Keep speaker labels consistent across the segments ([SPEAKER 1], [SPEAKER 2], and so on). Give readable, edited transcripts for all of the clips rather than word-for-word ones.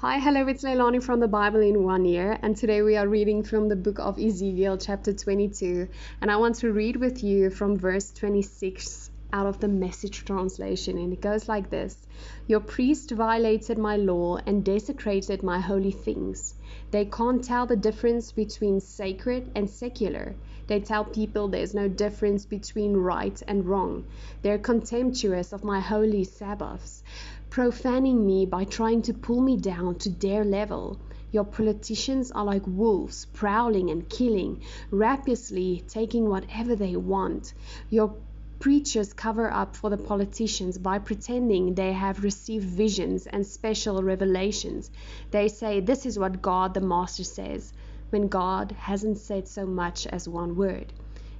[SPEAKER 1] Hi, hello, it's Leilani from the Bible in 1 Year, and today we are reading from the book of Ezekiel, chapter 22, and I want to read with you from verse 26 out of the Message translation, and it goes like this. Your priest violated my law and desecrated my holy things. They can't tell the difference between sacred and secular. They tell people there's no difference between right and wrong. They're contemptuous of my holy Sabbaths, profaning me by trying to pull me down to their level. Your politicians are like wolves, prowling and killing, rapiously taking whatever they want. Your preachers cover up for the politicians by pretending they have received visions and special revelations. They say this is what God the Master says, when God hasn't said so much as one word.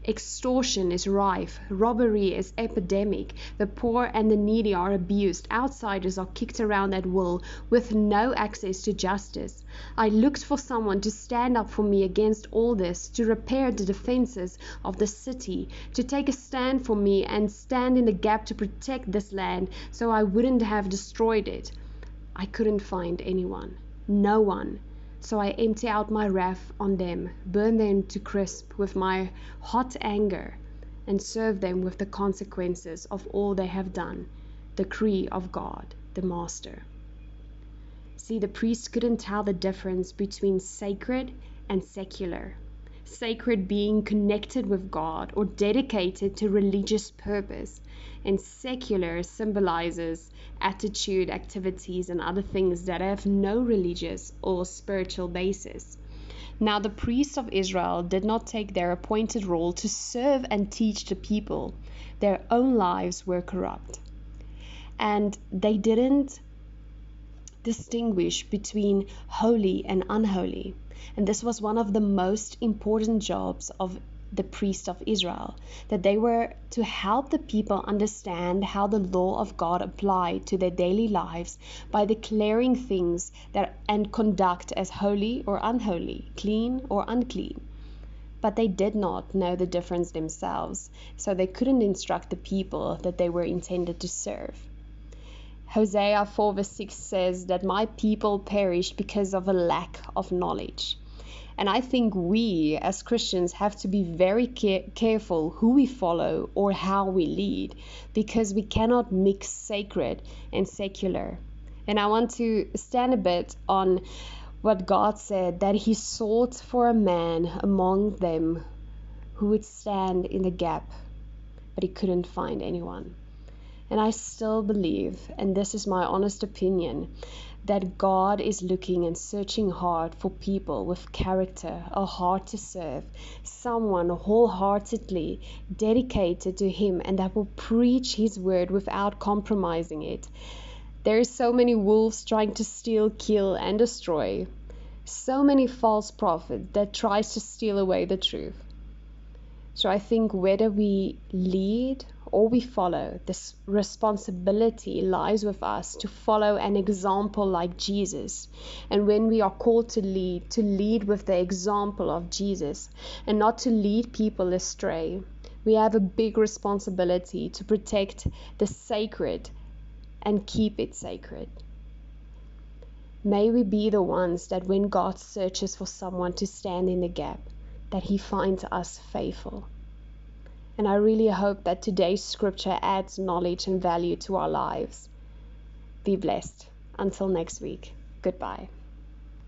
[SPEAKER 1] Extortion is rife, robbery is epidemic, the poor and the needy are abused, outsiders are kicked around at will with no access to justice. I looked for someone to stand up for me against all this, to repair the defenses of the city, to take a stand for me and stand in the gap to protect this land so I wouldn't have destroyed it. I couldn't find anyone, no one. So I empty out my wrath on them, burn them to crisp with my hot anger, and serve them with the consequences of all they have done. Decree of God, the Master. See, the priest couldn't tell the difference between sacred and secular. Sacred being connected with God or dedicated to religious purpose, and secular symbolizes attitude, activities, and other things that have no religious or spiritual basis. Now the priests of Israel did not take their appointed role to serve and teach the people. Their own lives were corrupt, and they didn't distinguish between holy and unholy. And this was one of the most important jobs of the priests of Israel, that they were to help the people understand how the law of God applied to their daily lives by declaring things that and conduct as holy or unholy, clean or unclean. But they did not know the difference themselves, so they couldn't instruct the people that they were intended to serve. Hosea 4 verse 6 says that my people perished because of a lack of knowledge. And I think we as Christians have to be very careful who we follow or how we lead, because we cannot mix sacred and secular. And I want to stand a bit on what God said, that he sought for a man among them who would stand in the gap, but he couldn't find anyone. And I still believe, and this is my honest opinion, that God is looking and searching hard for people with character, a heart to serve, someone wholeheartedly dedicated to him and that will preach his word without compromising it. There are so many wolves trying to steal, kill, and destroy. So many false prophets that tries to steal away the truth. So I think whether we lead or we follow, this responsibility lies with us to follow an example like Jesus. And when we are called to lead with the example of Jesus and not to lead people astray. We have a big responsibility to protect the sacred and keep it sacred. May we be the ones that when God searches for someone to stand in the gap, that he finds us faithful. And I really hope that today's scripture adds knowledge and value to our lives. Be blessed. Until next week. Goodbye.